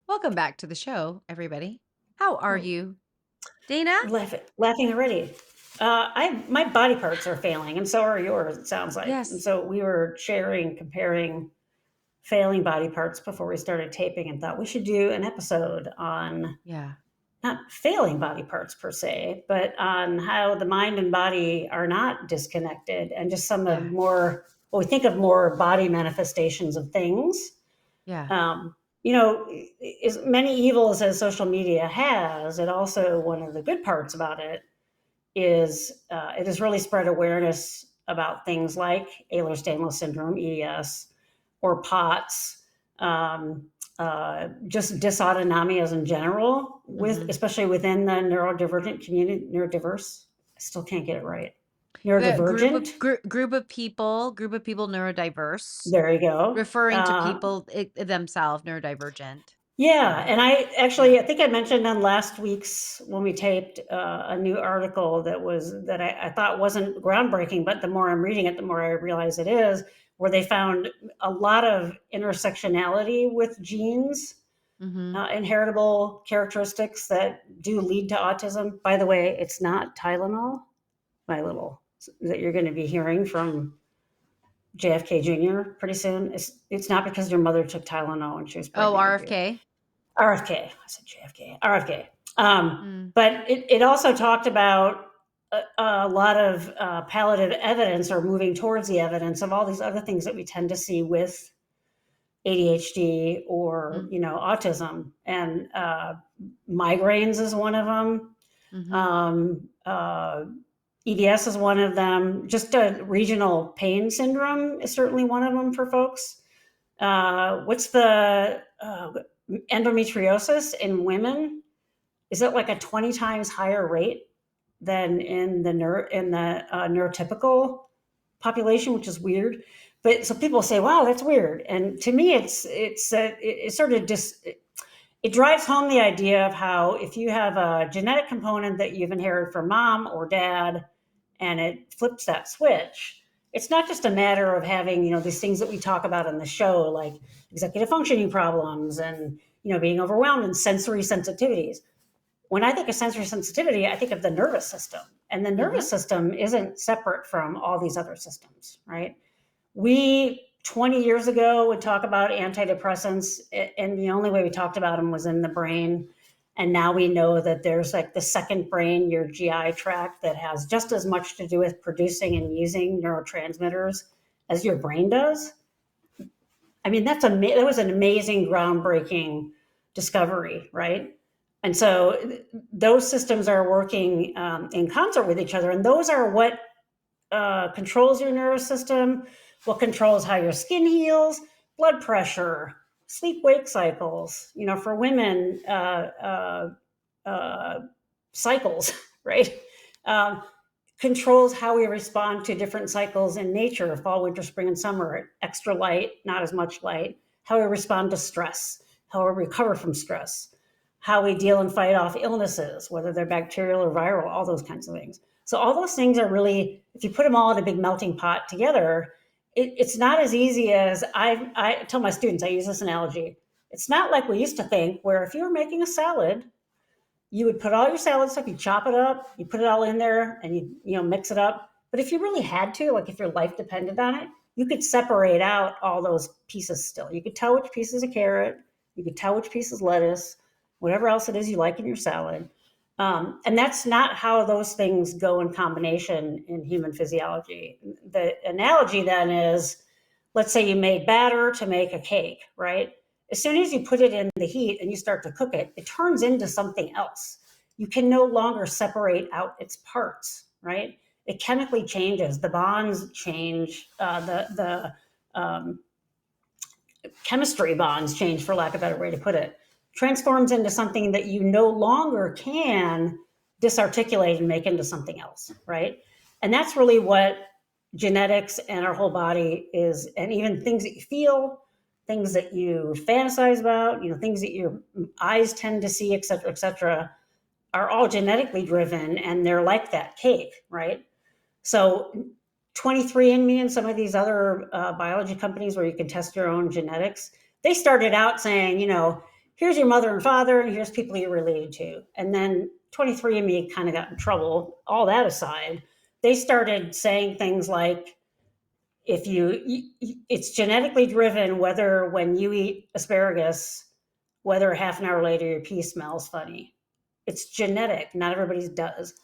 Welcome back to the show, everybody. How are you, Dana? Laughing already. My body parts are failing, and so are yours. It sounds like. And Yes. so we were comparing failing body parts before we started taping, and thought we should do an episode on Yeah. not failing body parts per se, but on how the mind and body are not disconnected, and just some of Yeah. more what we think of more body manifestations of things. Yeah. Um, as many evils as social media has, it also, one of the good parts about it is it has really spread awareness about things like Ehlers-Danlos syndrome, EDS, or POTS, just dysautonomias in general, especially within the neurodivergent community, neurodiverse. I still can't get it right. Neurodivergent. Group of people neurodiverse, There you go. referring to people themselves neurodivergent. Yeah, and Yeah. I think I mentioned on last week's when we taped a new article that I thought wasn't groundbreaking, but the more I'm reading it, the more I realize it is, where they found a lot of intersectionality with genes, Mm-hmm. inheritable characteristics that do lead to autism. By the way, it's not Tylenol, my little, that you're going to be hearing from JFK Jr. pretty soon. It's not because your mother took Tylenol when she was Oh, pregnant with you. RFK. RFK. I said JFK. RFK. Mm. But it also talked about a lot of palliative evidence, or moving towards the evidence of all these other things that we tend to see with ADHD or Mm. autism, and migraines is one of them. Mm-hmm. EDS is one of them. Just a regional pain syndrome is certainly one of them for folks. What's the endometriosis in women? Is it like a 20 times higher rate than in the neurotypical population, which is weird. But so people say, "Wow, that's weird." And to me, it sort of just it drives home the idea of how, if you have a genetic component that you've inherited from mom or dad, and it flips that switch, it's not just a matter of having these things that we talk about on the show, like executive functioning problems and being overwhelmed and sensory sensitivities. When I think of sensory sensitivity, I think of the nervous system. And the Mm-hmm. nervous system isn't separate from all these other systems, right? We 20 years ago would talk about antidepressants, and the only way we talked about them was in the brain. And now we know that there's like the second brain, your GI tract, that has just as much to do with producing and using neurotransmitters as your brain does. I mean, that was an amazing, groundbreaking discovery, right? And so those systems are working in concert with each other, and those are what controls your nervous system, what controls how your skin heals, blood pressure, sleep wake cycles. For women, cycles, right? Um, Controls how we respond to different cycles in nature: fall, winter, spring, and summer, extra light, not as much light, how we respond to stress, how we recover from stress, how we deal and fight off illnesses, whether they're bacterial or viral, all those kinds of things. So all those things are really, if you put them all in a big melting pot together, it's not as easy as I tell my students. I use this analogy. It's not like we used to think, where if you were making a salad, you would put all your salad stuff, you chop it up, you put it all in there, and you mix it up. But if you really had to, like if your life depended on it, you could separate out all those pieces still. You could tell which piece is a carrot, you could tell which piece is lettuce, whatever else it is you like in your salad. And that's not how those things go in combination in human physiology. The analogy then is, let's say you made batter to make a cake, right? As soon as you put it in the heat and you start to cook it, it turns into something else. You can no longer separate out its parts, right? It chemically changes. The bonds change. The chemistry bonds change, for lack of a better way to put it. Transforms into something that you no longer can disarticulate and make into something else, right? And that's really what genetics and our whole body is, and even things that you feel, things that you fantasize about, things that your eyes tend to see, et cetera, are all genetically driven, and they're like that cake, right? So 23andMe and some of these other biology companies where you can test your own genetics, they started out saying, here's your mother and father, and here's people you're related to. And then 23andMe kind of got in trouble. All that aside, they started saying things like, if it's genetically driven whether when you eat asparagus, whether half an hour later your pee smells funny. It's genetic. Not everybody's does.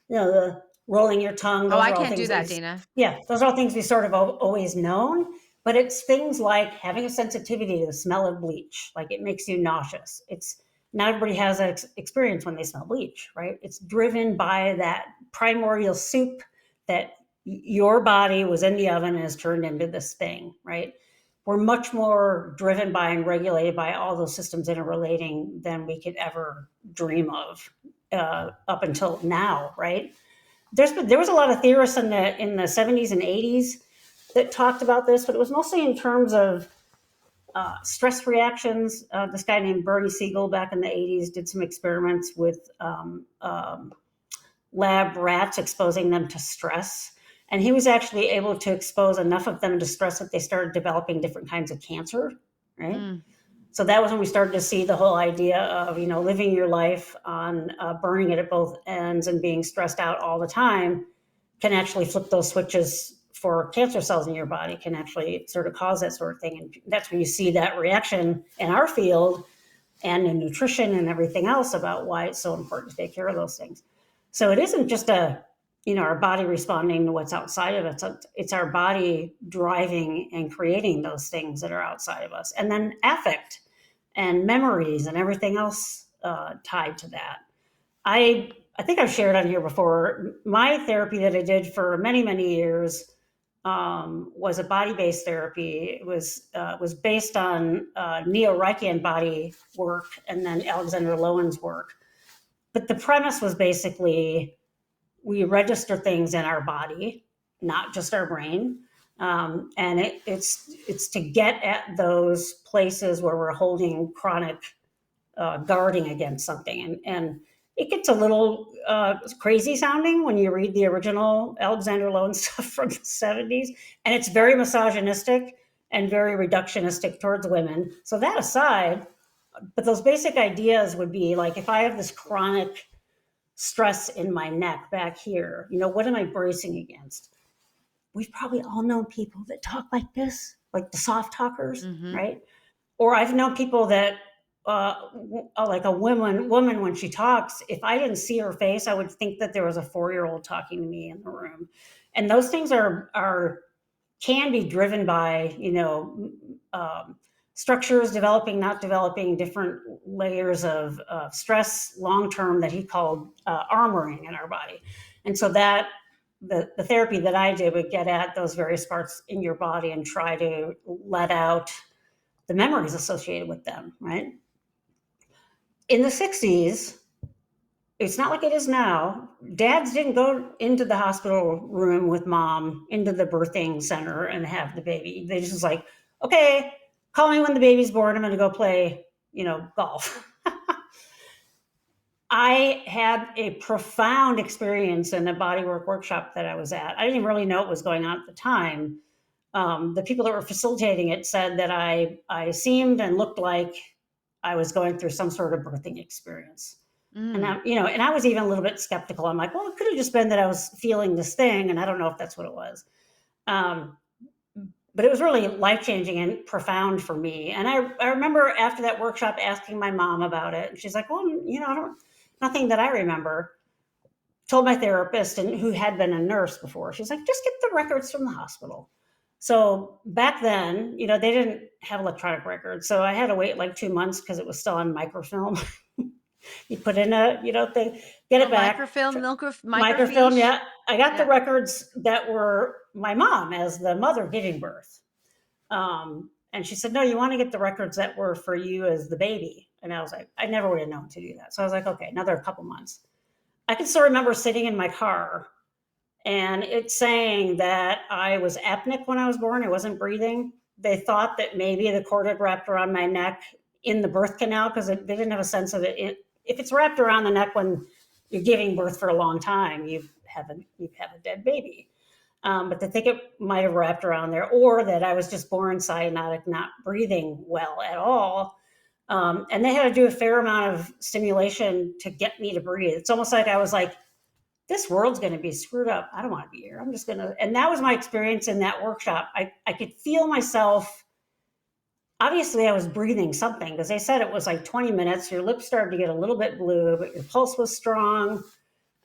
The rolling your tongue, Oh, those I are all can't do things that that, Dina. those are all things we sort of always known. But it's things like having a sensitivity to the smell of bleach, like it makes you nauseous. It's not everybody has that experience when they smell bleach, right? It's driven by that primordial soup that your body was in the oven and has turned into this thing, right? We're much more driven by and regulated by all those systems interrelating than we could ever dream of up until now, right? There was a lot of theorists in the 70s and 80s that talked about this, but it was mostly in terms of stress reactions. This guy named Bernie Siegel back in the 80s did some experiments with lab rats, exposing them to stress. And he was actually able to expose enough of them to stress that they started developing different kinds of cancer, right? Mm. So that was when we started to see the whole idea of, living your life on burning it at both ends and being stressed out all the time can actually flip those switches for cancer cells in your body, can actually sort of cause that sort of thing. And that's when you see that reaction in our field and in nutrition and everything else about why it's so important to take care of those things. So it isn't just our body responding to what's outside of us. It's our body driving and creating those things that are outside of us. And then affect and memories and everything else tied to that. I think I've shared on here before, my therapy that I did for many, many years was a body-based therapy. It was based on Neo-Reichian body work and then Alexander Lowen's work. But the premise was basically we register things in our body, not just our brain. And it's to get at those places where we're holding chronic guarding against something. And it gets a little crazy sounding when you read the original Alexander Lowen stuff from the 70s. And it's very misogynistic and very reductionistic towards women. So that aside, but those basic ideas would be like, if I have this chronic stress in my neck back here, what am I bracing against? We've probably all known people that talk like this, like the soft talkers, Mm-hmm. right? Or I've known people that like a woman when she talks, if I didn't see her face, I would think that there was a 4-year-old talking to me in the room. And those things are can be driven by structures developing, not developing, different layers of stress long term that he called armoring in our body. And so that the therapy that I did would get at those various parts in your body and try to let out the memories associated with them, right? In the 60s, it's not like it is now. Dads didn't go into the hospital room with mom into the birthing center and have the baby. They just was like, okay, call me when the baby's born. I'm going to go play, golf. I had a profound experience in a bodywork workshop that I was at. I didn't even really know what was going on at the time. The people that were facilitating it said that I seemed and looked like I was going through some sort of birthing experience. And I was even a little bit skeptical. I'm like, well, it could have just been that I was feeling this thing, and I don't know if that's what it was. But it was really life-changing and profound for me. And I remember after that workshop asking my mom about it. And she's like, well, nothing that I remember. Told my therapist, and who had been a nurse before, she's like, just get the records from the hospital. So back then, they didn't have electronic records. So I had to wait like 2 months because it was still on microfilm. You put in a, thing, get it back. Microfilm, Microfilm, microfiche. yeah. I got the records that were my mom as the mother giving birth. And she said, no, you want to get the records that were for you as the baby. And I was like, I never would have known to do that. So I was like, okay, another couple months. I can still remember sitting in my car and it's saying that I was apneic when I was born. I wasn't breathing. they thought that maybe the cord had wrapped around my neck in the birth canal because they didn't have a sense of it. If it's wrapped around the neck when you're giving birth for a long time, you have a dead baby. But they think it might have wrapped around there, or that I was just born cyanotic, not breathing well at all. And they had to do a fair amount of stimulation to get me to breathe. It's almost like I was like, this world's going to be screwed up. I don't want to be here. I'm just going to. And that was my experience in that workshop. I could feel myself. Obviously, I was breathing something because they said it was like 20 minutes. Your lips started to get a little bit blue, but your pulse was strong.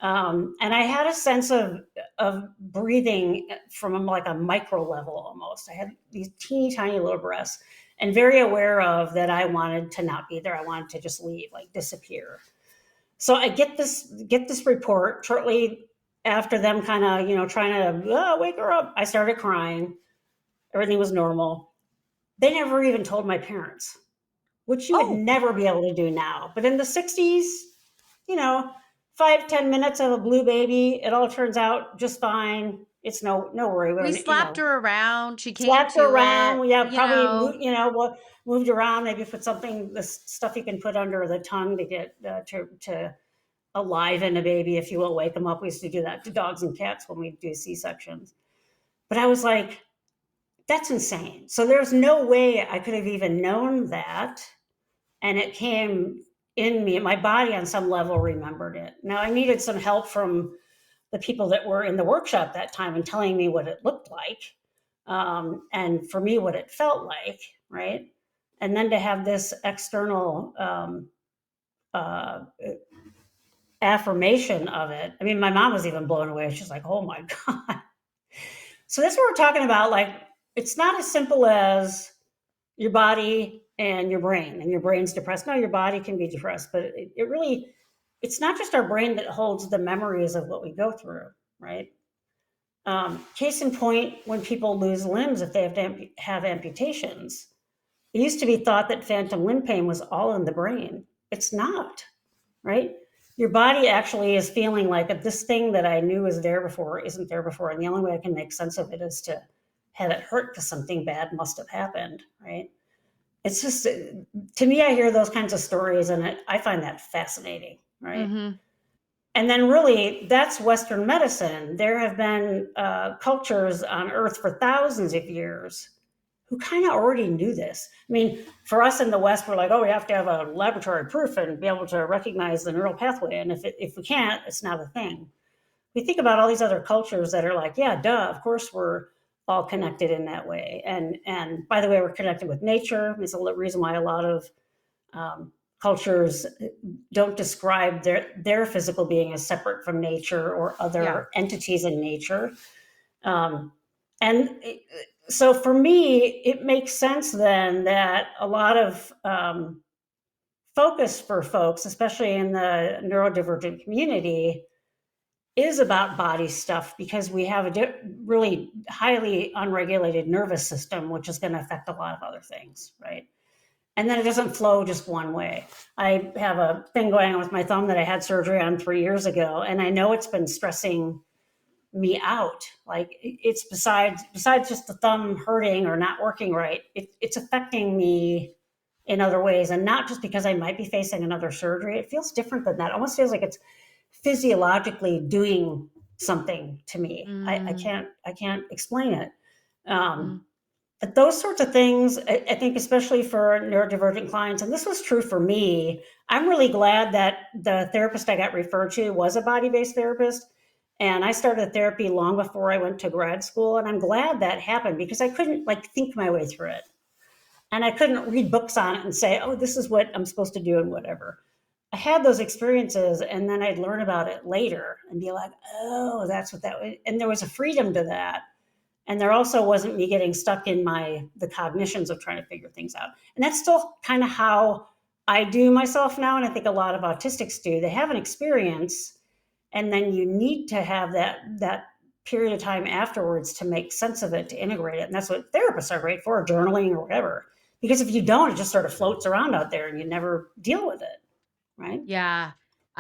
And I had a sense of breathing from like a micro level almost. I had these teeny tiny little breaths, and very aware of that I wanted to not be there. I wanted to just leave, like disappear. So I get this report shortly after them kind of, trying to wake her up. I started crying. Everything was normal. They never even told my parents, which you would Oh, never be able to do now. But in the 60s, you know, 5-10 minutes of a blue baby, it all turns out just fine. It's no worry. We we don't, slapped her around. She came slapped her to around. it, We have probably moved around. Maybe put something, the stuff you can put under the tongue to get to aliven a baby, if you will, wake them up. We used to do that to dogs and cats when we do C-sections. But I was like, that's insane. So there's no way I could have even known that. And it came in me. My body on some level remembered it. Now I needed some help from the people that were in the workshop that time and telling me what it looked like. And for me, what it felt like, right? And then to have this external uh, affirmation of it. I mean, my mom was even blown away. She's like, oh my God. So that's what we're talking about. Like, it's not as simple as your body and your brain's depressed. No, your body can be depressed, but it really, it's not just our brain that holds the memories of what we go through, right? Case in point, when people lose limbs, if they have to have amputations, it used to be thought that phantom limb pain was all in the brain. It's not, right? Your body actually is feeling like this thing that I knew was there before isn't there before. And the only way I can make sense of it is to have it hurt because something bad must have happened, right? It's just, to me, I hear those kinds of stories and I find that fascinating, right? mhm. And then really, that's Western medicine. There have been cultures on Earth for thousands of years who kind of already knew this. I mean, for us in the West, we're like, oh, we have to have a laboratory proof and be able to recognize the neural pathway. And if we can't, it's not a thing. We think about all these other cultures that are like, yeah, duh, of course we're all connected in that way. And by the way, we're connected with nature. It's a reason why a lot of cultures don't describe their physical being as separate from nature or Yeah. other entities in nature. Um, and so for me, it makes sense then that a lot of focus for folks, especially in the neurodivergent community, is about body stuff because we have a really highly unregulated nervous system, which is going to affect a lot of other things, right? And then it doesn't flow just one way. I have a thing going on with my thumb that I had surgery on 3 years ago, and I know it's been stressing me out. Like it's besides just the thumb hurting or not working right, it's affecting me in other ways, and not just because I might be facing another surgery. It feels different than that. It almost feels like it's physiologically doing something to me. Mm, I can't explain it. mm. But those sorts of things, I think, especially for neurodivergent clients, and this was true for me, I'm really glad that the therapist I got referred to was a body based therapist. And I started therapy long before I went to grad school. And I'm glad that happened because I couldn't like think my way through it. And I couldn't read books on it and say, oh, this is what I'm supposed to do and whatever. I had those experiences and then I'd learn about it later and be like, oh, that's what that was. And there was a freedom to that. And there also wasn't me getting stuck in the cognitions of trying to figure things out. And that's still kind of how I do myself now. And I think a lot of autistics do. They have an experience and then you need to have that period of time afterwards to make sense of it, to integrate it. And that's what therapists are great for, journaling or whatever. Because if you don't, it just sort of floats around out there and you never deal with it, right? Yeah.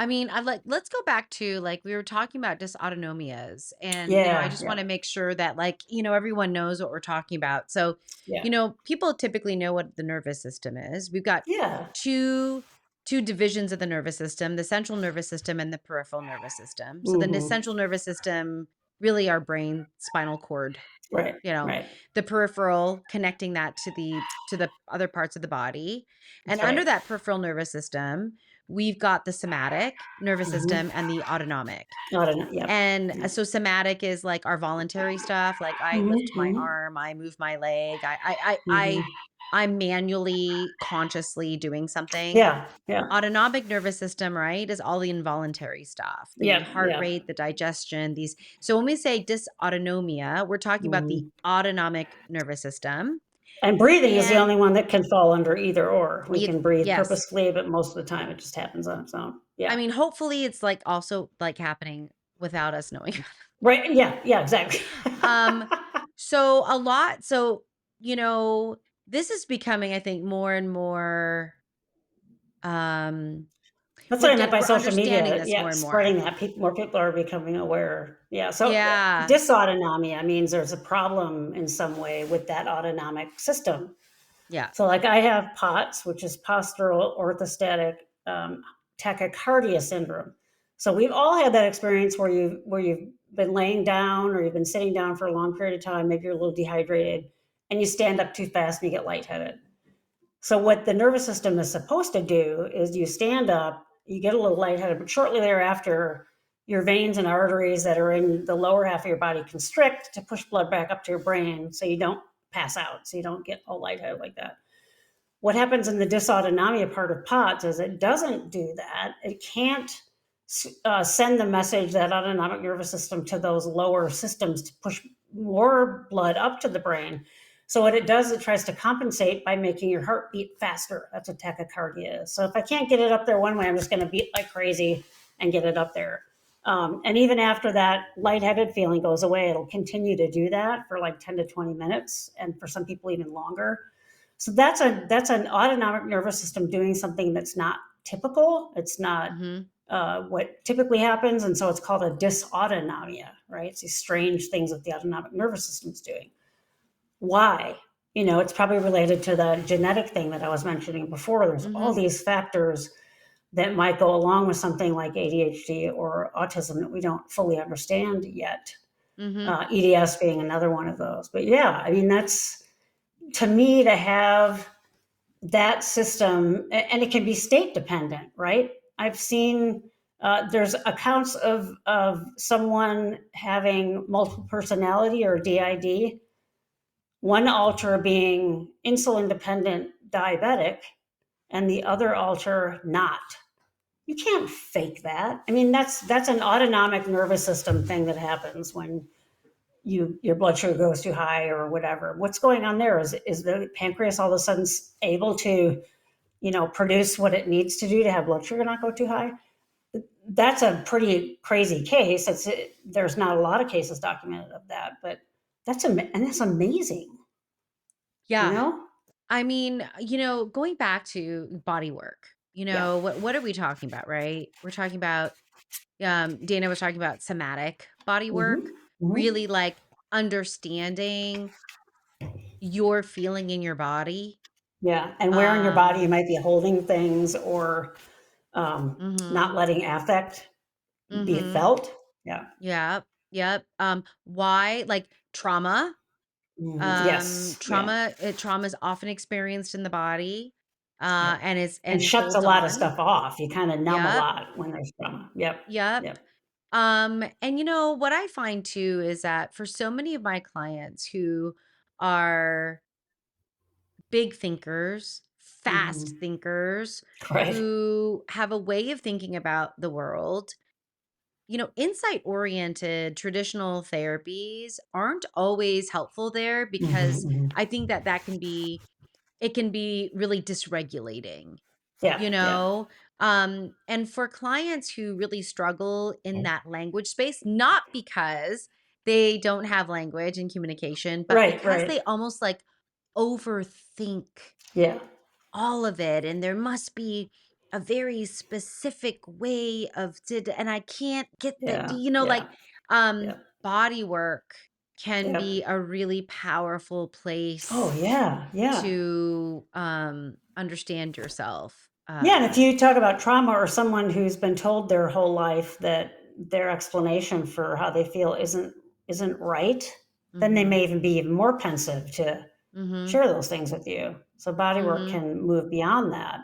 I mean, I like let's go back to like we were talking about dysautonomias and I Yeah, just want yeah, to make sure that like, everyone knows what we're talking about. So, yeah, people typically know what the nervous system is. We've got yeah. two two divisions of the nervous system, the central nervous system and the peripheral nervous system. So the Hmm. central nervous system really our brain, spinal cord, Right, you know, right. the peripheral connecting that to the other parts of the body. And That's under right. that peripheral nervous system, we've got the somatic nervous system Hmm. and the autonomic. I don't know. Yep. And Yep. so somatic is like our voluntary stuff, like I Hmm. lift my Hmm. arm, I move my leg, Hmm. I'm manually consciously doing something. Yeah, yeah, Autonomic nervous system, right, is all the involuntary stuff, the yeah, heart yeah. rate, the digestion, these. So when we say dysautonomia, we're talking about the Mhm. autonomic nervous system. And breathing is the And only one that can fall under either or. We it, can breathe yes, purposefully, but most of the time it just happens on its own. I Yeah. mean, hopefully it's like also like happening without us knowing. Right. Yeah. Yeah. Exactly. um, so a lot, so, you know, this is becoming, I think, more and more, um, That's what I meant by we're social understanding media. this Yeah, more and more. spreading that. More people are becoming aware. Yeah. So Yeah. dysautonomia means there's a problem in some way with that autonomic system. Yeah. So, like, I have POTS, which is postural orthostatic tachycardia syndrome. So we've all had that experience where you've been laying down or you've been sitting down for a long period of time. Maybe you're a little dehydrated, and you stand up too fast and you get lightheaded. So what the nervous system is supposed to do is you stand up, you get a little lightheaded, but shortly thereafter, your veins and arteries that are in the lower half of your body constrict to push blood back up to your brain so you don't pass out, so you don't get all lightheaded like that. What happens in the dysautonomia part of POTS is it doesn't do that. It can't send the message, that autonomic nervous system, to those lower systems to push more blood up to the brain. So what it does, it tries to compensate by making your heart beat faster. That's what tachycardia is. So if I can't get it up there one way, I'm just going to beat like crazy and get it up there. And even after that lightheaded feeling goes away, it'll continue to do that for like 10 to 20 minutes, and for some people even longer. So that's an autonomic nervous system doing something that's not typical. It's not Mhm. what typically happens, and so it's called a dysautonomia, right? It's these strange things that the autonomic nervous system is doing. Why? It's probably related to the genetic thing that I was mentioning before. There's all Mhm. these factors that might go along with something like ADHD or autism that we don't fully understand yet. Mhm. EDS being another one of those. But yeah, I mean, that's, to me, to have that system, and it can be state dependent, right? I've seen there's accounts of someone having multiple personality or DID, one alter being insulin dependent diabetic, and the other alter not. You can't fake that. I mean, that's an autonomic nervous system thing that happens when your blood sugar goes too high or whatever. What's going on there? Is the pancreas all of a sudden able to produce what it needs to do to have blood sugar not go too high? That's a pretty crazy case. There's not a lot of cases documented of that, but that's amazing. You Yeah. know? I mean, going back to body work, Yeah. what are we talking about, right? We're talking about Dana was talking about somatic body Hmm. work, Hmm. really like understanding your feeling in your body. Yeah, and where in your body you Um might be holding things or not mhm. letting affect be Mhm. felt. Yeah. Yep. Yep. Why like trauma? Yes. Yeah. Trauma is often experienced in the body Yeah. and is And and shuts a holds lot of on. stuff off. You kind of numb a Yep. lot when there's trauma. Yep. Yep. Yep. And what I find too is that for so many of my clients who are big thinkers, fast Hmm. thinkers, Right. who have a way of thinking about the world, insight oriented traditional therapies aren't always helpful there Hmm. because Hmm. I think that it can be really dysregulating. Yeah. You Yeah. know? And for clients who really struggle in that language space, not because they don't have language and communication, but Right. because Right. they almost like overthink Yeah. all of it. And there must be a very specific way of did and I can't get the Yeah, like, yeah, yeah, body work can yep. be a really powerful Oh, place yeah, yeah. to, understand yourself. Yeah, and if you talk about trauma or someone who's been told their whole life that their explanation for how they feel isn't right, then they Mhm, may even be even more pensive to mhm, share those things with you. So body work mhm, can move beyond that.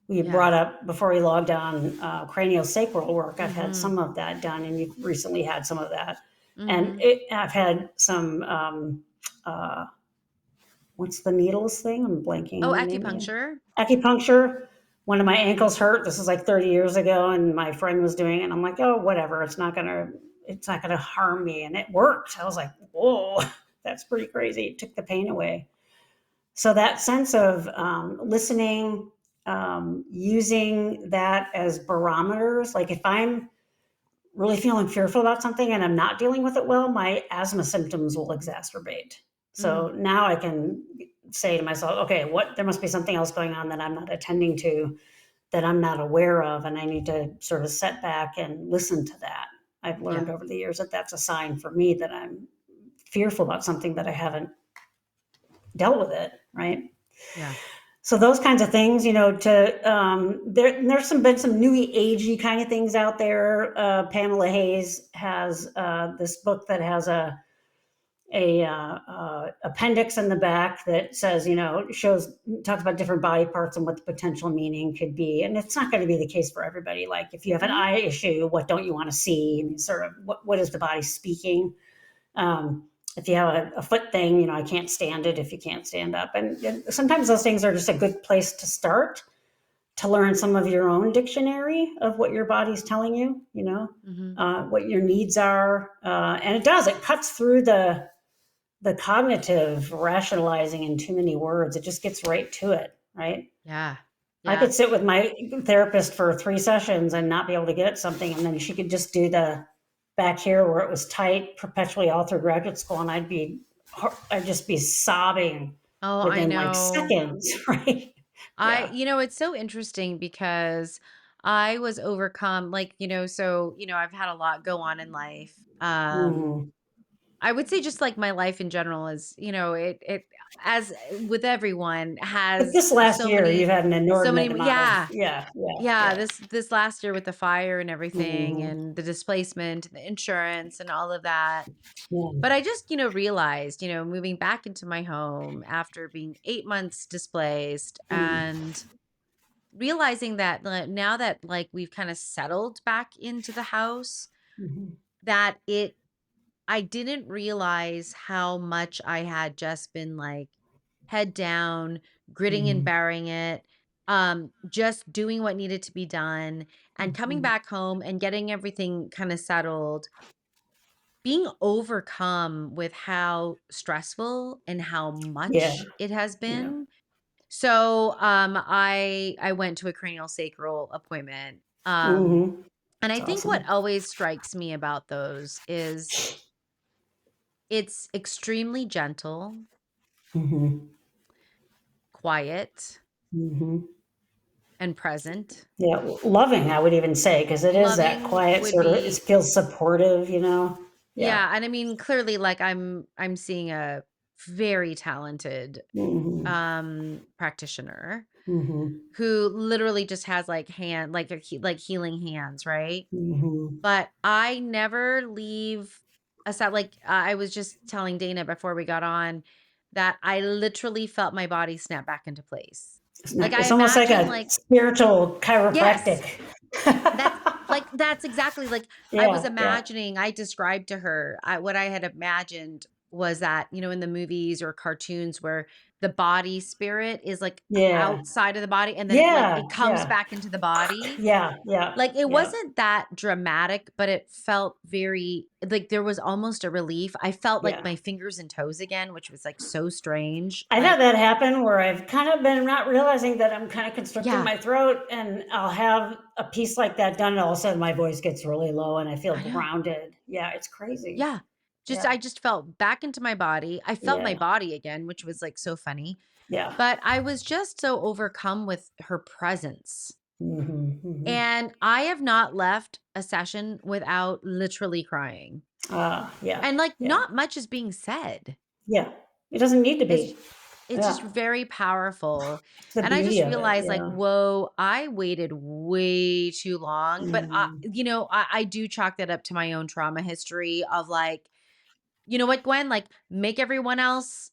We yeah, brought up before we logged on craniosacral work. I've had mhm, some of that done, and you've recently had some of that. And mhm. I've had some, uh, what's the needles thing? I'm blanking Oh, on the name again. acupuncture? Acupuncture. One of my Mhm, ankles hurt. This is like 30 years ago, and my friend was doing it. And I'm like, oh, whatever. It's not gonna harm me. And it worked. I was like, whoa, that's pretty crazy. It took the pain away. So that sense of listening, using that as barometers, like if I'm really feeling fearful about something and I'm not dealing with it well, my asthma symptoms will exacerbate. mhm, So now I can say to myself, okay, what there must be something else going on that I'm not attending to, that I'm not aware of, and I need to sort of set back and listen to that. I've yeah, learned over the years that that's a sign for me that I'm fearful about something that I haven't dealt with it, right? yeah, So those kinds of things, to there's been some new agey kind of things out there. Pamela Hayes has this book that has a appendix in the back that says, shows talks about different body parts and what the potential meaning could be. And it's not going to be the case for everybody. Like if you have an mhm, eye issue, what don't you want to see? And sort of what is the body speaking? If you have a foot thing, I can't stand it if you can't stand up. And sometimes those things are just a good place to start to learn some of your own dictionary of what your body's telling you, mhm, what your needs are. And it cuts through the cognitive rationalizing in too many words. It just gets right to it, right? yeah, I yeah. could sit with my therapist for 3 sessions and not be able to get at something, and then she could just do the back here where it was tight perpetually all through graduate school, and I'd just be sobbing Oh, I within like know. seconds, right? Yeah. It's so interesting because I was overcome, like, so, I've had a lot go on in life. Hmm. I would say just like my life in general is, it, as with everyone, But has this last year, you've had an inordinate amount of, yeah, yeah, yeah, yeah, yeah. this last year with the fire and everything Hmm. and the displacement and the insurance and all of that. Yeah. But I just, realized, moving back into my home after being 8 months displaced Mm. and realizing that now that like we've kind of settled back into the house, Mhm. that I didn't realize how much I had just been like head down, gritting and Mhm. bearing it, just doing what needed to be done and coming Mhm. back home and getting everything kind of settled, being overcome with how stressful and how Yeah, much it has yeah. been. So I went to a cranial sacral appointment. Mhm. And I It's think what awesome. always strikes me about those is it's extremely gentle, Mhm. quiet, Mhm. and present. Yeah, loving, I would even say, because it is that Loving quiet would sort of it be feels supportive. Yeah. yeah, and I mean clearly like I'm seeing a very talented Mhm. practitioner Mhm. who literally just has like like healing hands, right? Mhm. But I never leave aside like, I was just telling Dana before we got on that I literally felt my body snap back into place. Like, I It's almost like imagine, a like spiritual yes, chiropractic. that's exactly, like, I was Yeah, yeah. imagining I described to her, what I had imagined was that, in the movies or cartoons where the body spirit is, like, Yeah. outside of the body and then Yeah, it comes yeah. back into the body. Yeah, yeah, Like, it yeah, wasn't that dramatic, but it felt very like, there was almost a relief. I felt like yeah. my fingers and toes again, which was, like, so strange. I've Like had that happen where I've kind of been not realizing that I'm kind of constricting yeah, my throat, and I'll have a piece like that done, and all of a sudden my voice gets really low and I feel I know. grounded. Yeah, it's crazy. Yeah. Yeah, I just felt back into my body. I felt my yeah, body again, which was, like, so funny. yeah. But I was just so overcome with her presence. Mhm, mhm. And I have not left a session without literally crying. Yeah, And, like, yeah, not much is being said. yeah. It doesn't need to It's be. it's just Yeah, very powerful, it's the and I beauty just of it, realized, like, yeah. whoa, I waited way too long, but, Mm, I do chalk that up to my own trauma history of, like, "You know what, Gwen? Like, make everyone else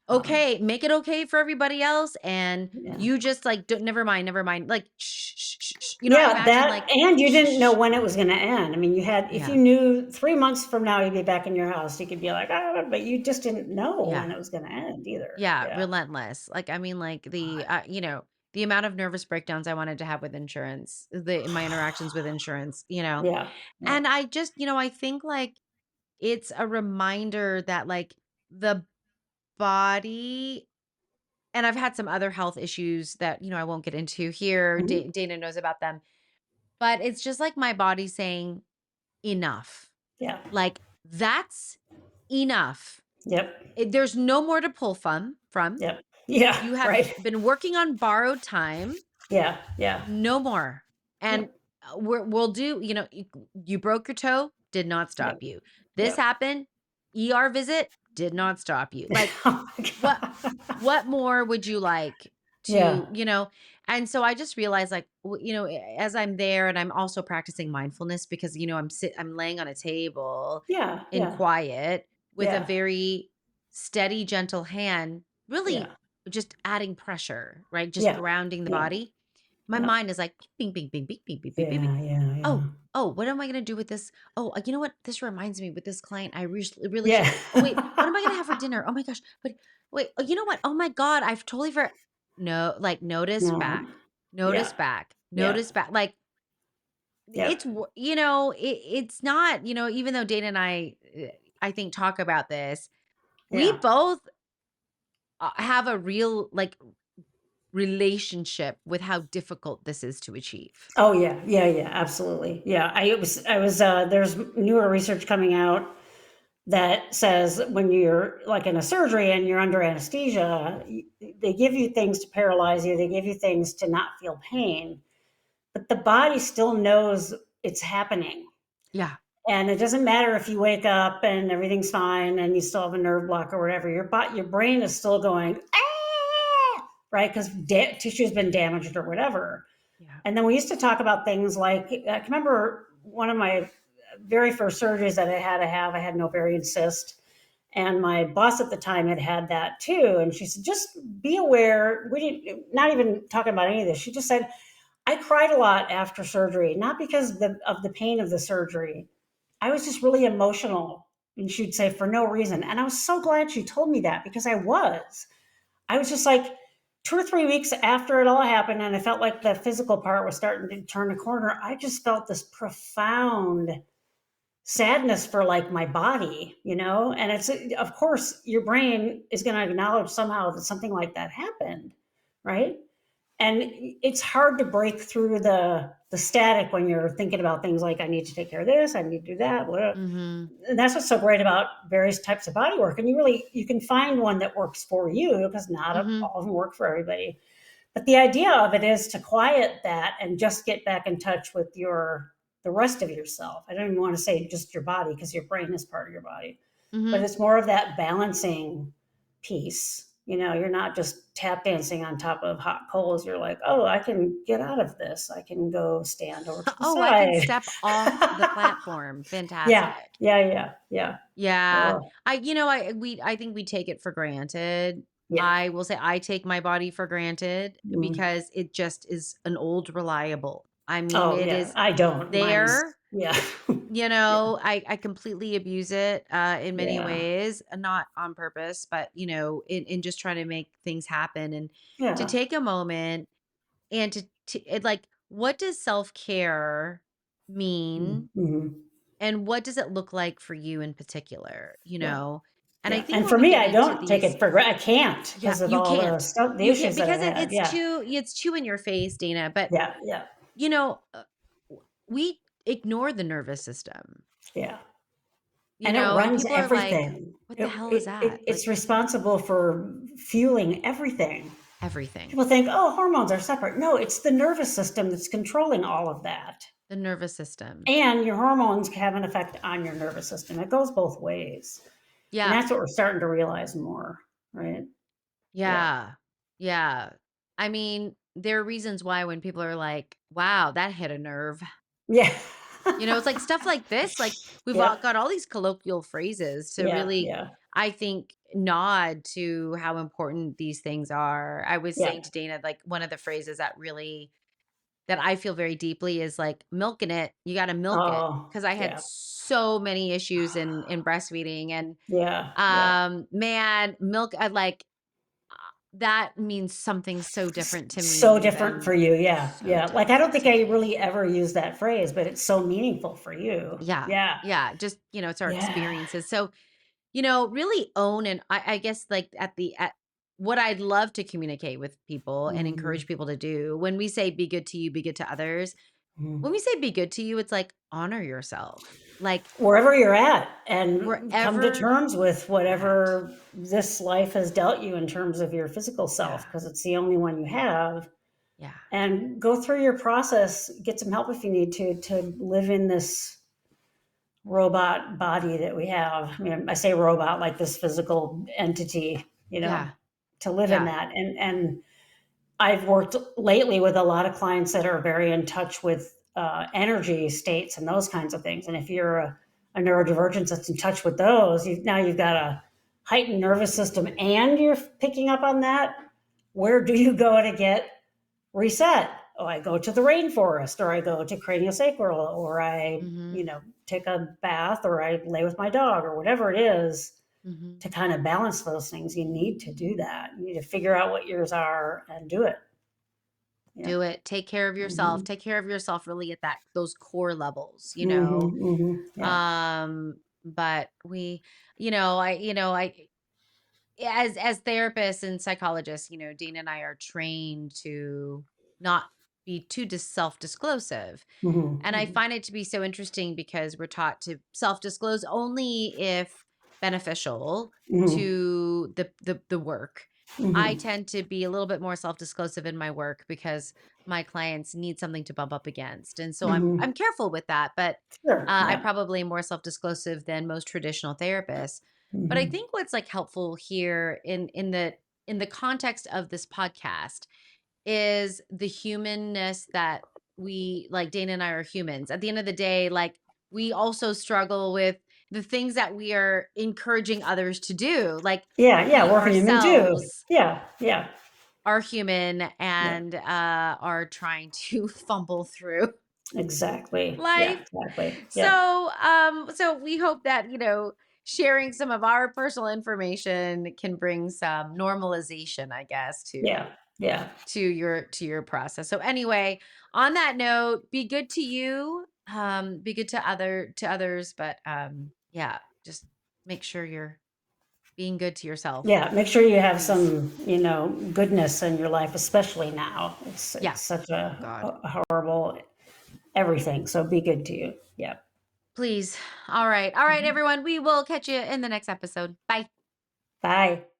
uh, okay, make it okay for everybody else, and yeah. you just, like, don't never mind, like, shh, shh, shh, shh." I Yeah, imagine, that like, and you "Shh, didn't shh, know shh." when it was gonna end. I mean, you had if you Yeah, knew 3 months from now you'd be back in your house, you could be like, "Ah," but you just didn't know yeah. when it was gonna end either. Yeah, Yeah. relentless. Like, I mean, like, the amount of nervous breakdowns I wanted to have with insurance, the my interactions with insurance, Yeah, yeah. and I just, I think, like, it's a reminder that, like, the body and I've had some other health issues that, I won't get into here. Mhm. Dana knows about them, but it's just like my body saying, "Enough." Yeah. Like, "That's enough. Yep. There's no more to pull from. Yep. Yeah, You have right. been working on borrowed time. Yeah, yeah. No more." And, Yep, we'll do you broke your toe, did not yep, stop you. This yep. happened, ER visit, did not stop you. Like, Oh my what god. what more would you like Yeah, to, and so I just realized, like, as I'm there and I'm also practicing mindfulness because, I'm laying on a table yeah, in yeah, quiet with a yeah, very steady, gentle hand, really yeah, just adding pressure, right? Just yeah, grounding the yeah, body. My yeah, mind is like, "Bing, bing, bing, bing, bing, bing, bing, bing, bing. yeah, yeah, yeah. Oh, oh, what am I gonna do with this? Oh, you know what? This reminds me with this client, I really should. Yeah. Oh, wait, what am I gonna have for dinner? Oh my gosh, but wait, you know what? Oh my God, I've totally for no, like, No. Yeah, yeah, notice back. Like, yep. it's not, even though Dana and I think talk about this, we Yeah. both have a real, like, relationship with how difficult this is to achieve. Oh, yeah, yeah, yeah, absolutely. Yeah, there's newer research coming out that says when you're, like, in a surgery and you're under anesthesia, they give you things to paralyze you, they give you things to not feel pain, but the body still knows it's happening. Yeah. And it doesn't matter if you wake up and everything's fine and you still have a nerve block or whatever. Your brain is still going, ah, right? Because tissue's been damaged or whatever. Yeah. And then we used to talk about things like I can remember one of my very first surgeries that I had to have. I had an ovarian cyst, and my boss at the time had had that too. And she said, "Just be aware." We didn't not even talking about any of this. She just said, "I cried a lot after surgery, not because of the pain of the surgery. I was just really emotional." And she'd say, "For no reason." And I was so glad she told me that because I was. I was just like 2 or 3 weeks after it all happened, and I felt like the physical part was starting to turn a corner. I just felt this profound sadness for like my body, and it's of course your brain is going to acknowledge somehow that something like that happened, right? And it's hard to break through the static when you're thinking about things like I need to take care of this, I need to do that. Mhm. And that's what's so great about various types of body work. And you can find one that works for you because not Mhm. all of them work for everybody. But the idea of it is to quiet that and just get back in touch with the rest of yourself. I don't even want to say just your body because your brain is part of your body, but Mhm. it's more of that balancing piece. You're not just tap dancing on top of hot coals. You're like, oh, I can get out of this. I can go stand over to the Oh, I can side. step off the platform. Yeah, Fantastic. yeah, yeah, yeah. Yeah. Oh, I think we take it for granted. yeah. I will say I take my body for granted Mm. because it just is an old reliable. I mean, Oh, it yeah. is I don't. Mine's there. yeah, yeah, I completely abuse it in many yeah, ways, not on purpose, but in just trying to make things happen and to yeah. take a moment and like, what does self-care mean Mhm. and what does it look like for you in particular, Yeah, And I yeah. think And when for we me, get I into don't take these it for granted. I can't yeah, because of all the stuff, the you can't issues that I've because had. Yeah, it's too in your face, Dana, but, yeah, yeah, you know, uh, we ignore the nervous system, yeah. And it and runs people are like, everything. "What It, the hell is it, that?" it Like, it's responsible for fueling everything. Everything. People think, oh, hormones are separate. No, it's the nervous system that's controlling all of that. The nervous system. And your hormones have an effect on your nervous system. It goes both ways. And Yeah. that's what we're starting to realize more, right? Yeah. Yeah. Yeah. I mean, there are reasons why when people are like, "Wow, that hit a nerve." Yeah. It's like stuff like this, like, we've all Yep. got all these colloquial phrases to Yeah. really, Yeah. I think, nod to how important these things are. I was Yeah. saying to Dana, like, one of the phrases that I feel very deeply is, like, "Milking it, you gotta milk it," Oh, because I had yeah. so many issues in breastfeeding and, Yeah. Yeah. man, milk that means something so different to So me different for than you. Yeah. so Yeah. Like, I don't different think to I me. really ever use that phrase, but it's so meaningful for you. Yeah. Yeah. Yeah, just, it's our Yeah. experiences. So, really own and I guess, like, at what I'd love to communicate with people and Mhm. encourage people to do, when we say be good to you, be good to others, when Mhm. we say be good to you, it's like honor yourself. Like, Wherever you're at, and come to wherever terms with you're at. whatever this life has dealt you in terms of your physical self, Yeah. because it's the only one you have. Yeah. And go through your process, get some help if you need to live in this robot body that we have. I mean, I say robot like this physical entity, Yeah. to live in Yeah. that. And I've worked lately with a lot of clients that are very in touch with energy states and those kinds of things. And if you're a neurodivergent that's in touch with those, now you've got a heightened nervous system and you're picking up on that. Where do you go to get reset? Oh, I go to the rainforest, or I go to craniosacral, or I, Mhm. take a bath, or I lay with my dog, or whatever it is Mhm. to kind of balance those things. You need to do that. You need to figure out what yours are and do it. Yeah. Do it. Take care of yourself. Mhm. Take care of yourself really at those core levels, you Mhm, know. mhm. Yeah. But I as therapists and psychologists, Dana and I are trained to not be too self-disclosive. Mhm, And I mhm, find it to be so interesting because we're taught to self-disclose only if beneficial mhm, to the work. I mhm, tend to be a little bit more self-disclosive in my work because my clients need something to bump up against. And so I'm mhm. careful with that, but Sure, I yeah. probably am more self-disclosive than most traditional therapists. But I Mhm. think what's like helpful here in the context of this podcast is the humanness that we, like, Dana and I are humans. At the end of the day, like, we also struggle with the things that we are encouraging others to do. Like, Yeah, yeah, we we're human too. ourselves Yeah, yeah, are human yeah. and are trying to fumble through Exactly. Yeah, life. exactly. Yeah. So we hope that, sharing some of our personal information can bring some normalization, I guess, to Yeah, yeah. your process. So anyway, on that note, be good to you, be good to others, but yeah, just make sure you're being good to yourself, Yeah, make sure you have please. some, goodness in your life, especially now. It's Yeah. such Oh God. a horrible everything, so be good to you. Yeah. Please. All right. All right, Mhm. everyone. We will catch you in the next episode. Bye. Bye.